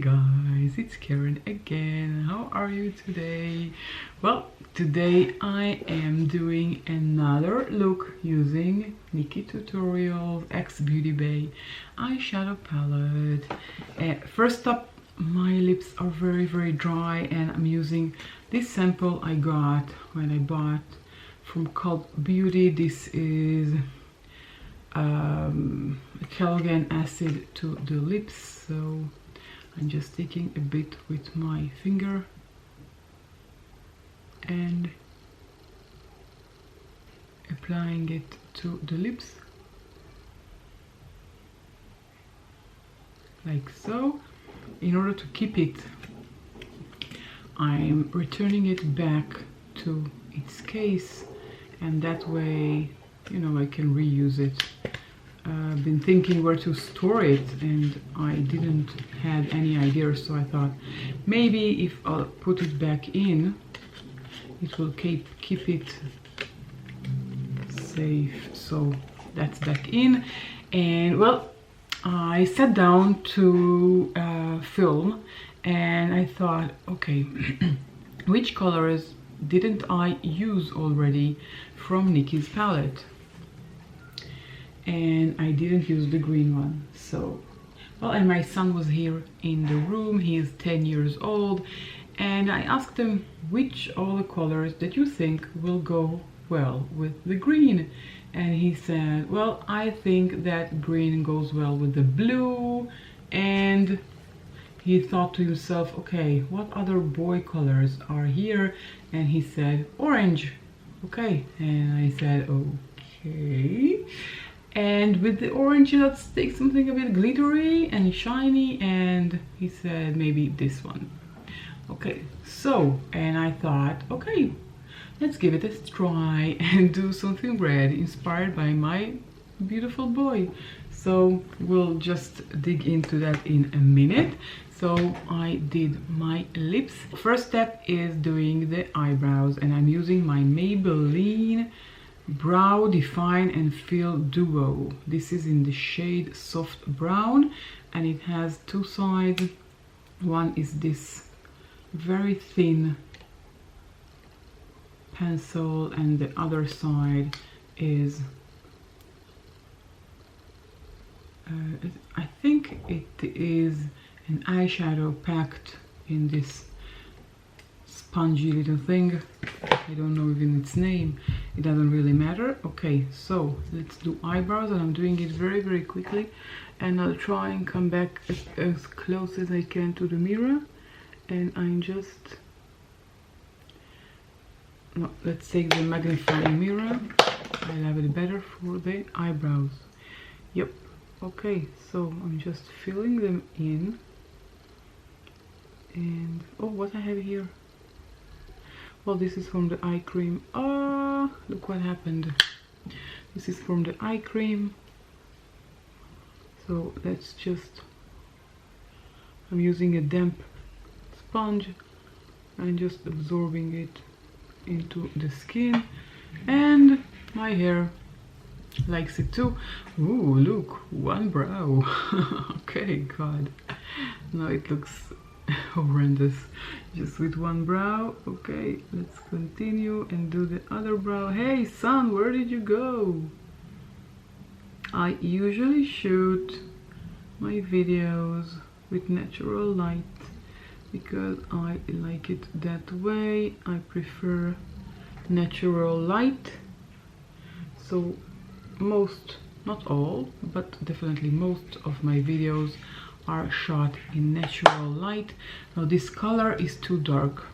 guys, it's Karen again. How are you today? Well, today I am doing another look using Nikkie's Tutorials X Beauty Bay eyeshadow palette. First up, my lips are very dry and I'm using this sample I got when I bought from Cult Beauty. This is Calgan acid to the lips, so I'm just taking a bit with my finger and applying it to the lips like so. In order to keep it, I'm returning it back to its case, and that way, you know, I can reuse it. I've been thinking where to store it and I didn't have any idea, so I thought maybe if I'll put it back in, it will keep it safe. So that's back in, and well, I sat down to film and I thought, okay, which colors didn't I use already from Nikkie's palette? And I didn't use the green one. So, well, and my son was here in the room. He is 10 years old, and I asked him which all the colors that you think will go well with the green, and he said, well, I think that green goes well with the blue. And he thought to himself, okay, what other boy colors are here? And he said orange. Okay, and I said okay. And with the orange, let's take something a bit glittery and shiny, and he said maybe this one. Okay, so, and I thought, okay, let's give it a try and do something red inspired by my beautiful boy. So we'll just dig into that in a minute. So I did my lips. First step is doing the eyebrows, and I'm using my Maybelline Brow Define and Fill Duo. This is in the shade Soft Brown, and it has two sides. One is this very thin pencil, and the other side is I think it is an eyeshadow packed in this spongy little thing. I don't know even its name. It doesn't really matter. Okay, so let's do eyebrows, and I'm doing it very quickly, and I'll try and come back as close as I can to the mirror. And I'm just, no, let's take the magnifying mirror. I'll have it better for the eyebrows. Yep. Okay, so I'm just filling them in. And oh, what I have here, well, this is from the eye cream. Oh, look what happened. This is from the eye cream. So let's just, I'm using a damp sponge and just absorbing it into the skin, and my hair likes it too. Ooh, look, one brow. Okay, God, now it looks horrendous just with one brow. Okay, let's continue and do the other brow. Hey son, where did you go? I usually shoot my videos with natural light because I like it that way. I prefer natural light. So most, not all, but definitely most of my videos are shot in natural light. Now this color is too dark,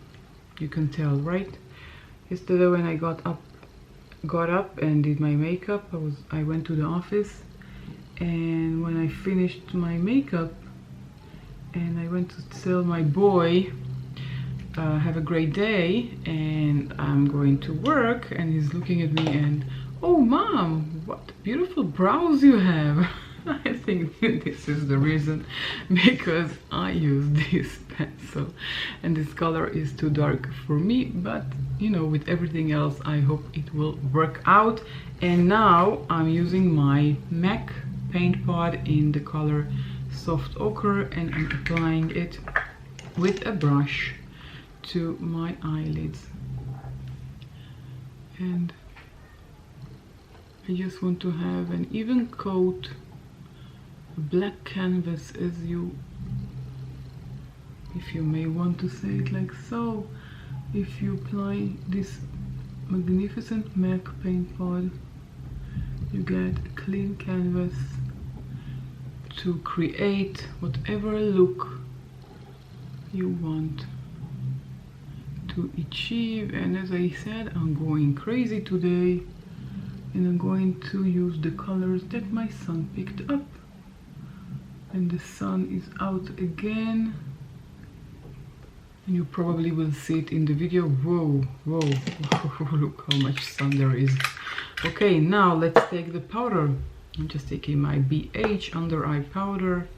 you can tell, right? Yesterday when I got up and did my makeup, I went to the office, and when I finished my makeup and I went to tell my boy have a great day and I'm going to work, and he's looking at me and, oh mom, what beautiful brows you have. I think this is the reason, because I use this pencil and this color is too dark for me, but you know, with everything else I hope it will work out. And now I'm using my MAC paint pot in the color soft ochre, and I'm applying it with a brush to my eyelids. And I just want to have an even coat, black canvas, as you, if you may want to say it like so. If you apply this magnificent MAC paint pot, you get a clean canvas to create whatever look you want to achieve. And as I said, I'm going crazy today, and I'm going to use the colors that my son picked up. And the sun is out again, and you probably will see it in the video. Whoa, whoa, look how much sun there is. Okay, now let's take the powder. I'm just taking my BH under eye powder,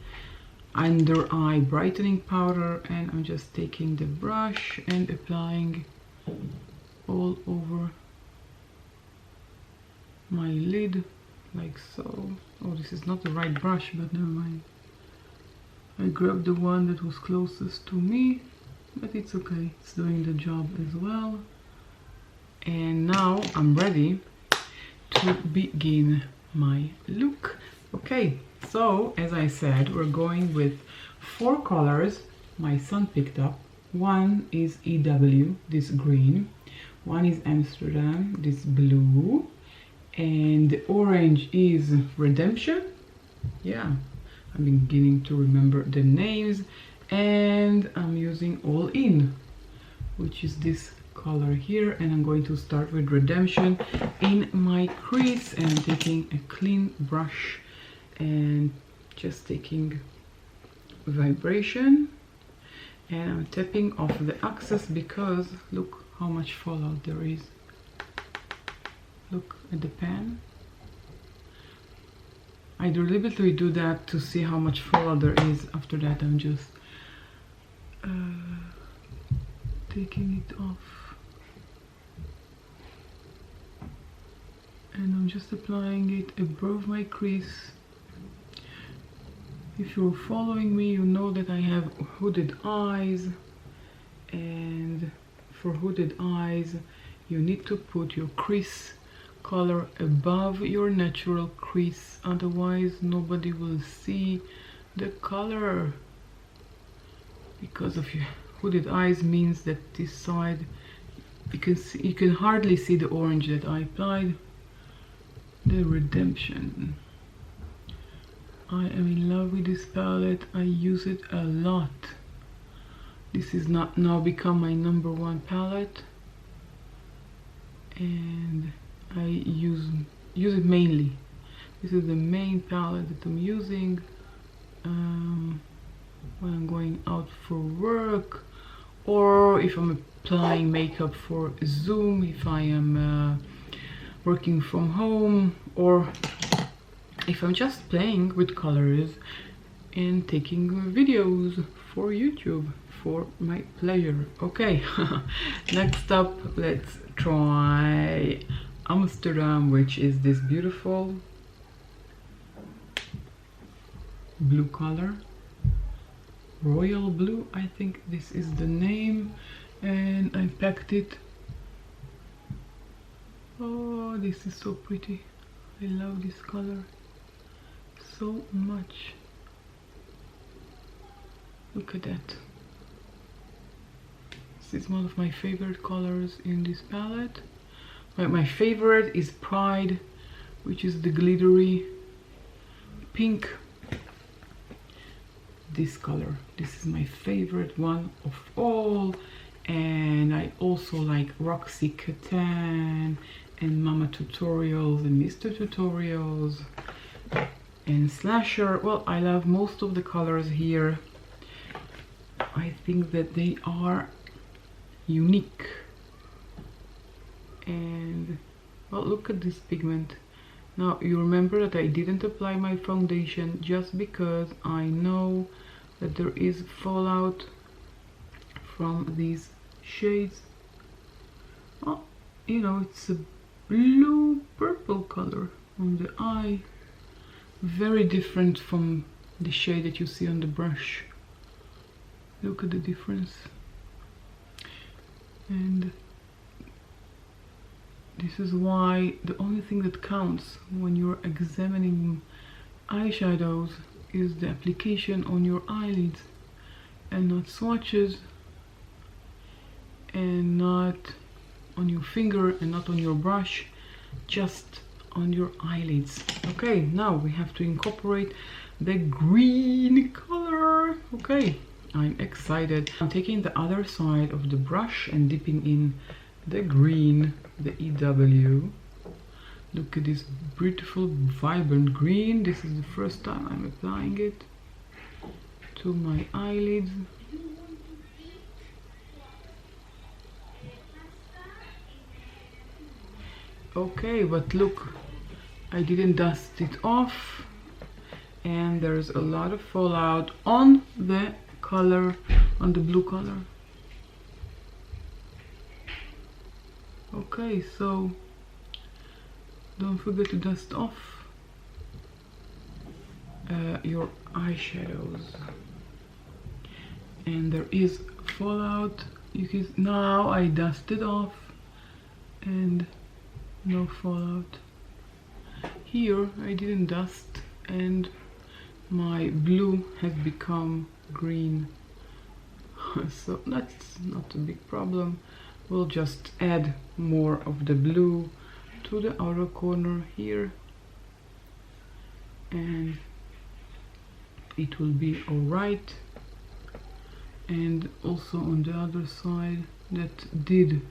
under eye brightening powder, and I'm just taking the brush and applying all over my lid like so. Oh, this is not the right brush, but never mind. I grabbed the one that was closest to me, but it's okay, it's doing the job as well. And now I'm ready to begin my look. Okay, so as I said, we're going with 4 colors my son picked up. One is EW, this green, one is Amsterdam, this blue, and the orange is Redemption. Yeah, I'm beginning to remember the names. And I'm using All In, which is this color here, and I'm going to start with Redemption in my crease, and I'm taking a clean brush and just taking vibration, and I'm tapping off the excess because look how much fallout there is. Look at the pan. I deliberately do that to see how much fallout there is. After that, I'm just taking it off, and I'm just applying it above my crease. If you're following me, you know that I have hooded eyes, and for hooded eyes you need to put your crease color above your natural crease, otherwise nobody will see the color. Because of your hooded eyes means that this side you can hardly see the orange that I applied. The Redemption. I am in love with this palette. I use it a lot. This is not now become my #1 palette, and I use it mainly. This is the main palette that I'm using when I'm going out for work, or if I'm applying makeup for Zoom, if I am working from home, or if I'm just playing with colors and taking videos for YouTube for my pleasure. Okay, next up, let's try Amsterdam, which is this beautiful blue color. Royal blue, I think this is the name, and I packed it. Oh, this is so pretty. I love this color so much. Look at that. This is one of my favorite colors in this palette. My favorite is Pride, which is the glittery pink. This color, this is my favorite one of all. And I also like Roxy Catan and Mama Tutorials and Mr. Tutorials and Slasher. Well, I love most of the colors here. I think that they are unique. And well, look at this pigment. Now you remember that I didn't apply my foundation just because I know that there is fallout from these shades. Well, you know, it's a blue purple color on the eye, very different from the shade that you see on the brush. Look at the difference. And this is why the only thing that counts when you're examining eyeshadows is the application on your eyelids, and not swatches, and not on your finger, and not on your brush, just on your eyelids. Okay, now we have to incorporate the green color. Okay, I'm excited. I'm taking the other side of the brush and dipping in the green, the EW. Look at this beautiful vibrant green. This is the first time I'm applying it to my eyelids. Okay, but look, I didn't dust it off, and there's a lot of fallout on the color, on the blue color. Okay, so don't forget to dust off your eyeshadows. And there is fallout. You can, now I dusted off and no fallout. Here I didn't dust and my blue has become green. So that's not a big problem. We'll just add more of the blue to the outer corner here, and it will be alright. And also on the other side that did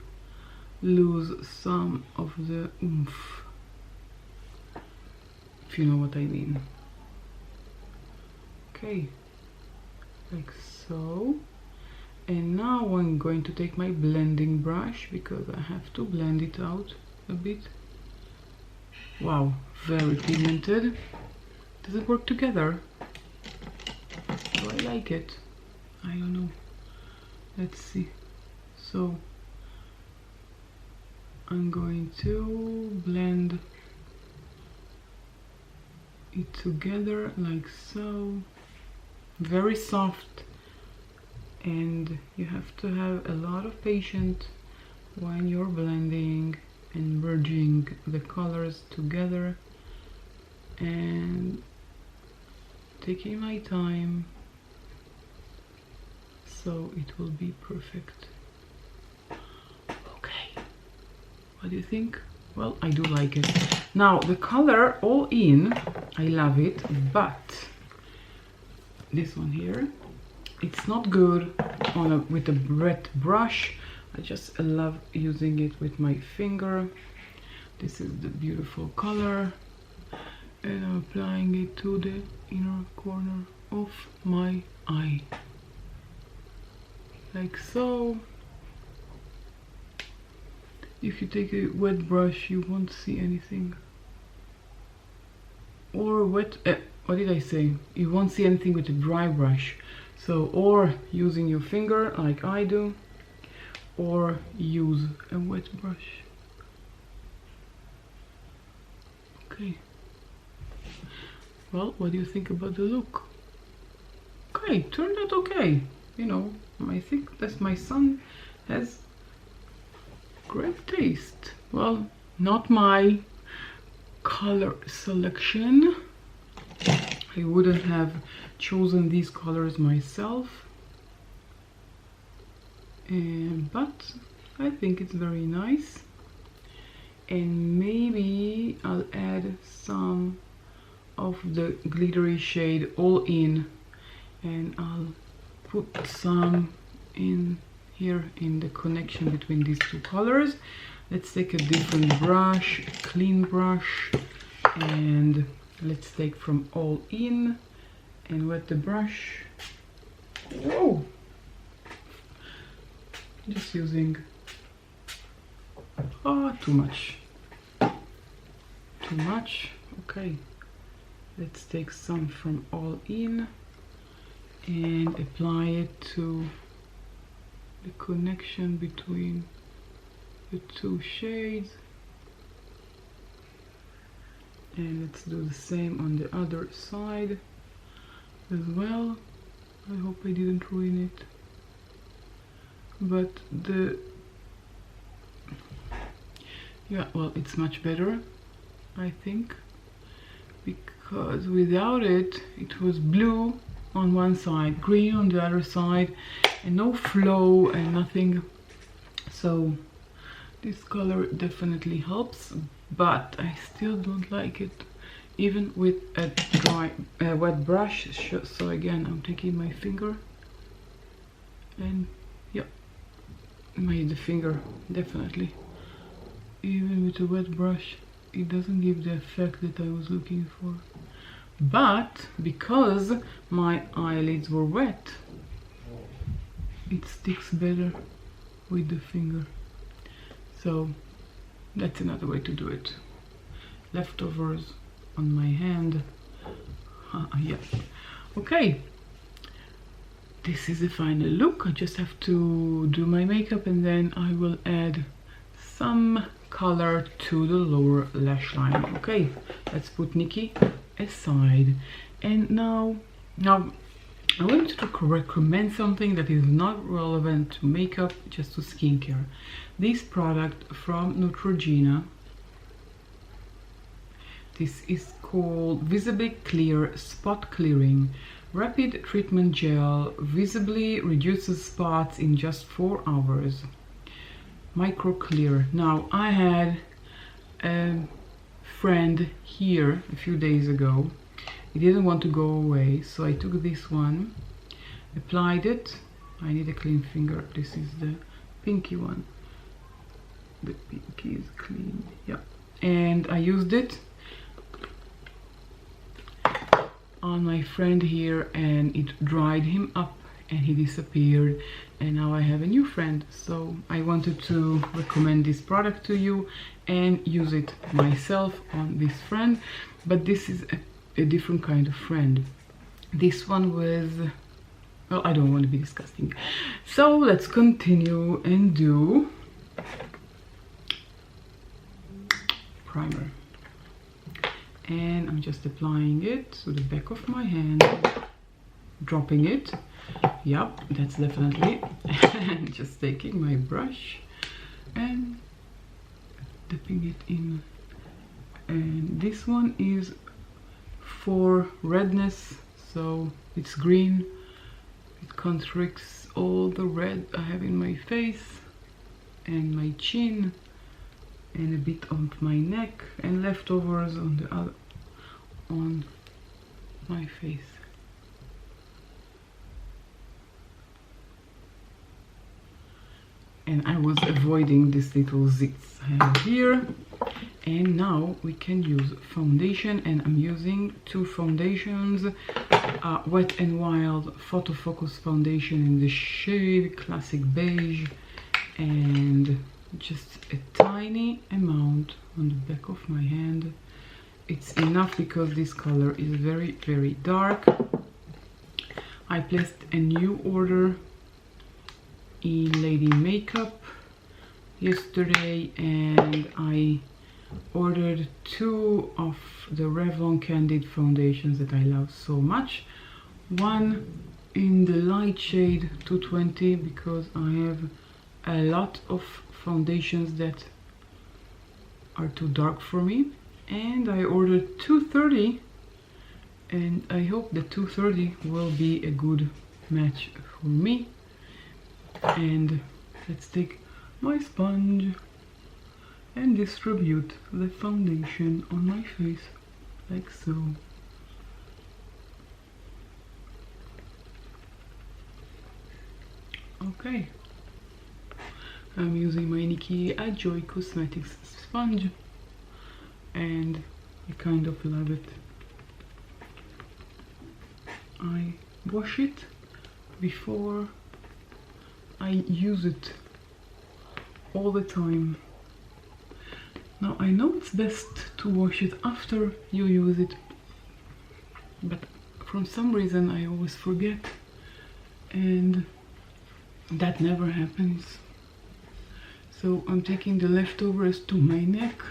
lose some of the oomph, if you know what I mean. Okay, like so. And now I'm going to take my blending brush because I have to blend it out a bit. Wow, very pigmented. Does it work together? Do I like it? I don't know. Let's see. So I'm going to blend it together like so. Very soft, and you have to have a lot of patience when you're blending and merging the colors together, and taking my time so it will be perfect. Okay, what do you think? Well, I do like it. Now the color All In, I love it, but this one here, it's not good on with a wet brush. I just love using it with my finger. This is the beautiful color, and I'm applying it to the inner corner of my eye, like so. If you take a wet brush, you won't see anything. Or what did I say? You won't see anything with a dry brush. So, or using your finger like I do, or use a wet brush. Okay. Well, what do you think about the look? Okay, turned out okay. You know, I think that my son has great taste. Well, not my color selection. I wouldn't have chosen these colors myself, but I think it's very nice. And maybe I'll add some of the glittery shade All In, and I'll put some in here in the connection between these two colors. Let's take a different brush, clean brush, and let's take from All In and wet the brush. Whoa! Just using, oh, too much. Too much. Okay. Let's take some from All In and apply it to the connection between the two shades. And let's do the same on the other side. as well. I hope I didn't ruin it. But yeah, well, it's much better, I think, because without it, it was blue on one side, green on the other side, and no flow and nothing. So this color definitely helps, but I still don't like it, even with a wet brush. So again, I'm taking my finger, and yeah, the finger definitely. Even with a wet brush, it doesn't give the effect that I was looking for. But because my eyelids were wet, it sticks better with the finger. So that's another way to do it. Leftovers on my hand. Yeah. Okay. This is the final look. I just have to do my makeup and then I will add some color to the lower lash line. Okay, let's put Nikkie aside. And now I want to recommend something that is not relevant to makeup, just to skincare. This product from Neutrogena. This is called Visibly Clear Spot Clearing Rapid Treatment Gel. Visibly reduces spots in just 4 hours. Micro Clear. Now, I had a friend here a few days ago. He didn't want to go away, so I took this one, applied it. I need a clean finger. This is the pinky one. The pinky is clean, yeah. And I used it on my friend here, and it dried him up and he disappeared, and now I have a new friend. So I wanted to recommend this product to you and use it myself on this friend, but this is a different kind of friend. This one was, well, I don't want to be disgusting, so let's continue and do primer. And I'm just applying it to the back of my hand, dropping it. Yep, that's definitely. And just taking my brush and dipping it in. And this one is for redness, so it's green. It contracts all the red I have in my face and my chin and a bit on my neck and leftovers on the other, on my face. And I was avoiding this little zits I have here. And now we can use foundation, and I'm using 2 foundations. Wet n Wild Photo Focus foundation in the shade Classic Beige, and just a tiny amount on the back of my hand. It's enough because this color is very, very dark. I placed a new order in Lady Makeup yesterday, and I ordered 2 of the Revlon Candid foundations that I love so much. One in the light shade 220, because I have a lot of foundations that are too dark for me, and I ordered 230, and I hope the 230 will be a good match for me. And let's take my sponge and distribute the foundation on my face like so. Okay, I'm using my Nikkie'S Joy Cosmetics sponge, and I kind of love it. I wash it before I use it all the time. Now, I know it's best to wash it after you use it, but for some reason I always forget, and that never happens. So I'm taking the leftovers to my neck,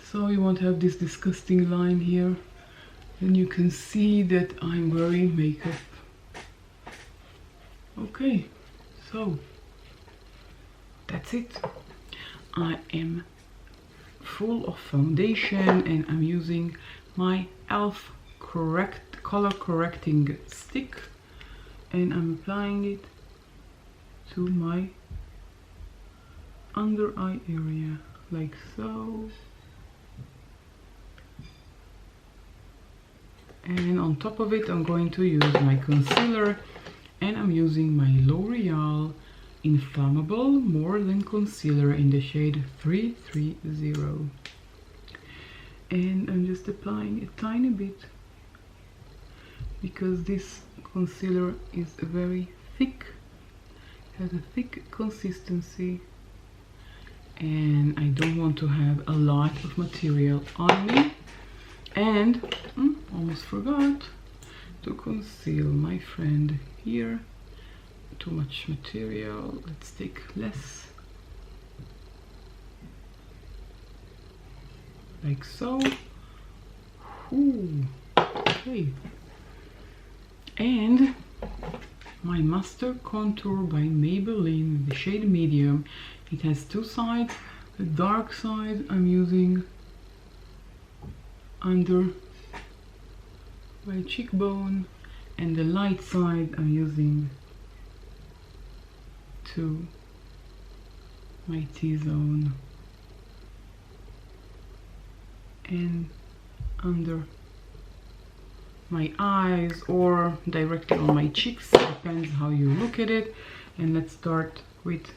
so you won't have this disgusting line here, then you can see that I'm wearing makeup. Okay, so that's it. I am full of foundation and I'm using my e.l.f. color correcting stick and I'm applying it to my under eye area like so. And on top of it I'm going to use my concealer and I'm using my L'Oreal Inflammable More Than Concealer in the shade 330. And I'm just applying a tiny bit because this concealer is very thick, has a thick consistency, and I don't want to have a lot of material on me. And almost forgot to conceal my friend here. Too much material, let's take less. Like so. Ooh. Okay. And my Master Contour by Maybelline, the shade medium. It has two sides. The dark side I'm using under my cheekbone, and the light side I'm using to my T-zone and under my eyes or directly on my cheeks, depends how you look at it. And let's start with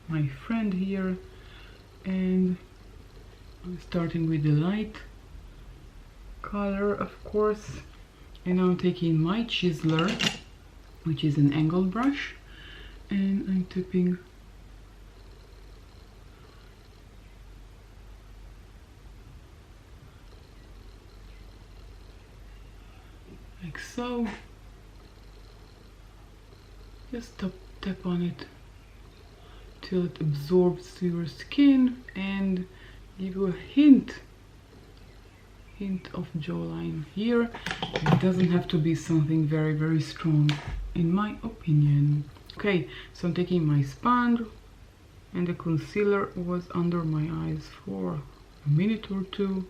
my friend here, and I'm starting with the light color, of course, and I'm taking my chiseler, which is an angled brush, and I'm tipping like so. Just tap on it till it absorbs to your skin and give you a hint of jawline here. It doesn't have to be something very strong, in my opinion. Okay, so I'm taking my sponge, and the concealer was under my eyes for a minute or two,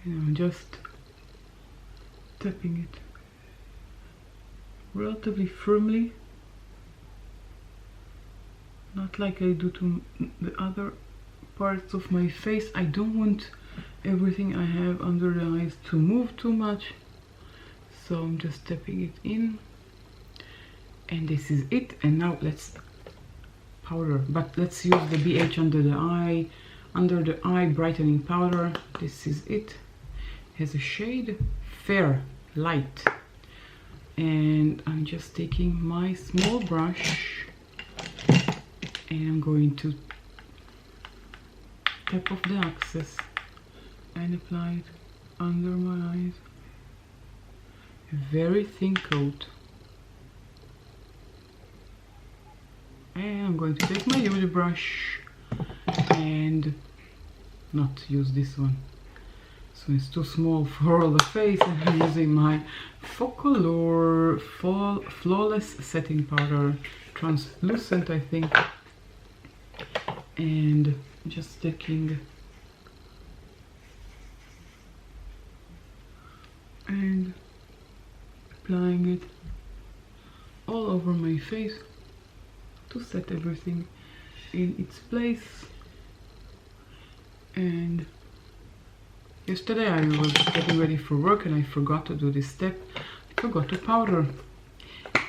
and I'm just tapping it relatively firmly, not like I do to the other parts of my face. I don't want everything I have under the eyes to move too much, so I'm just tapping it in, and this is it. And now let's powder, but let's use the BH under the eye brightening powder. This is it. Has a shade Fair Light, and I'm just taking my small brush and I'm going to tap off the excess and apply it under my eyes. A very thin coat. And I'm going to take my beauty brush and not use this one, so it's too small for all the face, and I'm using my Focalure Flawless Setting Powder, translucent I think, and just taking and applying it all over my face to set everything in its place. And yesterday I was getting ready for work and I forgot to do this step. I forgot to powder,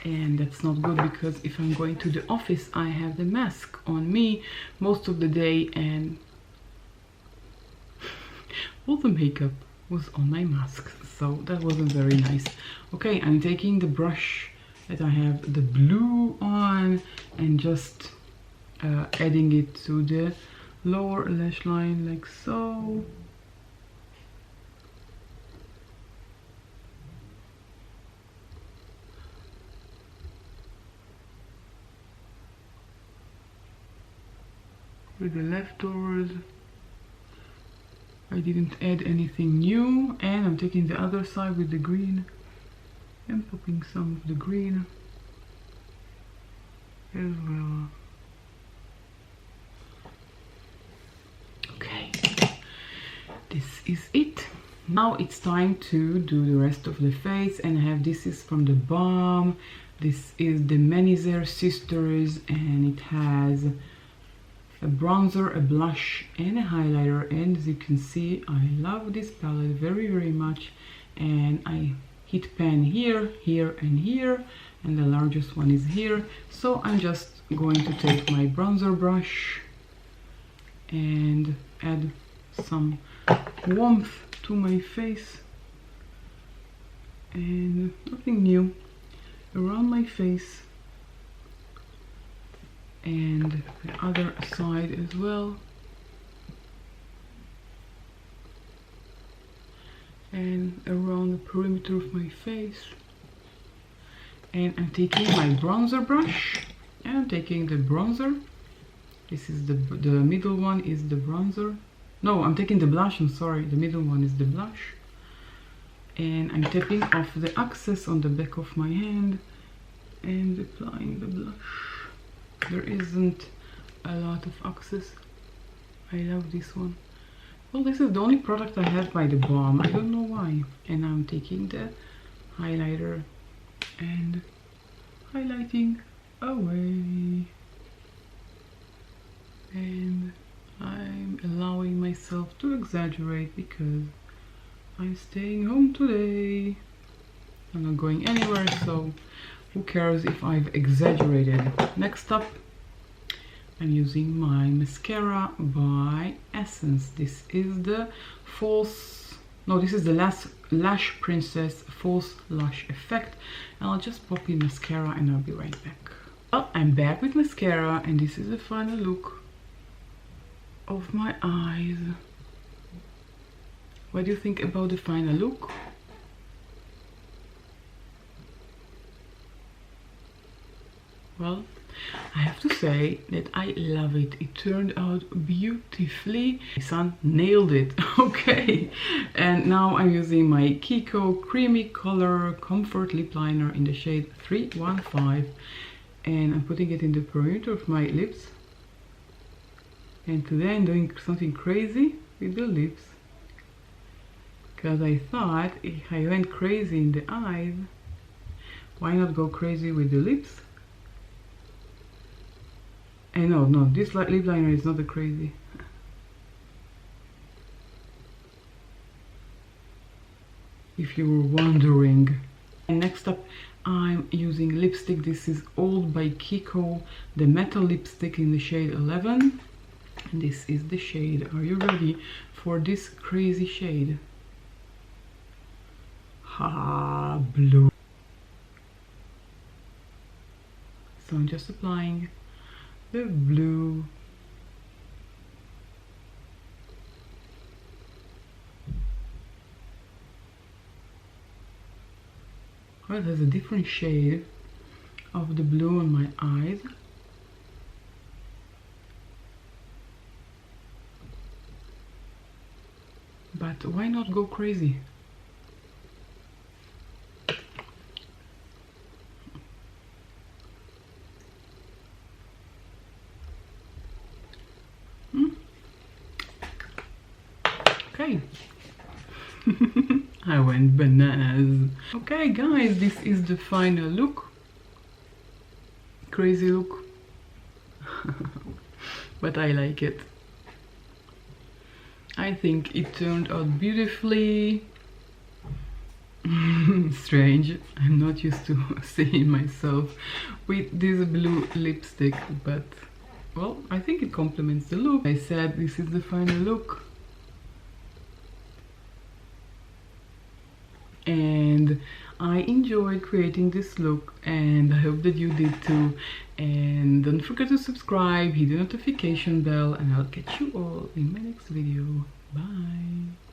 and that's not good because if I'm going to the office I have the mask on me most of the day, and all the makeup was on my mask, so that wasn't very nice. Okay, I'm taking the brush that I have the blue on and just adding it to the lower lash line like so. With the leftovers, I didn't add anything new, and I'm taking the other side with the green and popping some of the green as well. Okay, this is it. Now it's time to do the rest of the face, and I have, this is from the Balm. This is the Nikkie'S Sisters, and it has a bronzer, a blush, and a highlighter. And as you can see, I love this palette very, very much. And I hit pan here, here, and here, and the largest one is here. So I'm just going to take my bronzer brush and add some warmth to my face, and nothing new around my face and the other side as well, and around the perimeter of my face. And I'm taking my bronzer brush, and I'm taking the bronzer. This is the middle one is the bronzer. No, I'm taking the blush, I'm sorry, the middle one is the blush. And I'm tapping off the excess on the back of my hand and applying the blush. There isn't a lot of excess. I love this one. Well, this is the only product I have by the Balm. I don't know why. And I'm taking the highlighter and highlighting away. And I'm allowing myself to exaggerate because I'm staying home today. I'm not going anywhere, so who cares if I've exaggerated. Next up, I'm using my mascara by Essence. This is the this is the Lash Princess False Lash Effect. And I'll just pop in mascara and I'll be right back. Well, I'm back with mascara, and this is the final look of my eyes. What do you think about the final look? Well, I have to say that I love it. It turned out beautifully. My son nailed it. Okay, and now I'm using my Kiko Creamy Color Comfort Lip Liner in the shade 315, and I'm putting it in the perimeter of my lips. And today I'm doing something crazy with the lips, because I thought if I went crazy in the eyes, why not go crazy with the lips? And no, this lip liner is not the crazy. If you were wondering. And next up, I'm using lipstick. This is Old by Kiko, the Metal Lipstick in the shade 11. And this is the shade. Are you ready for this crazy shade? Blue. So I'm just applying the blue. Well, there's a different shade of the blue on my eyes. But why not go crazy? Okay. I went bananas. Okay guys, this is the final look. Crazy look. But I like it. I think it turned out beautifully. Strange, I'm not used to seeing myself with this blue lipstick, but well, I think it complements the look. I said this is the final look. And I enjoyed creating this look, and I hope that you did too. And don't forget to subscribe, hit the notification bell, and I'll catch you all in my next video. Bye!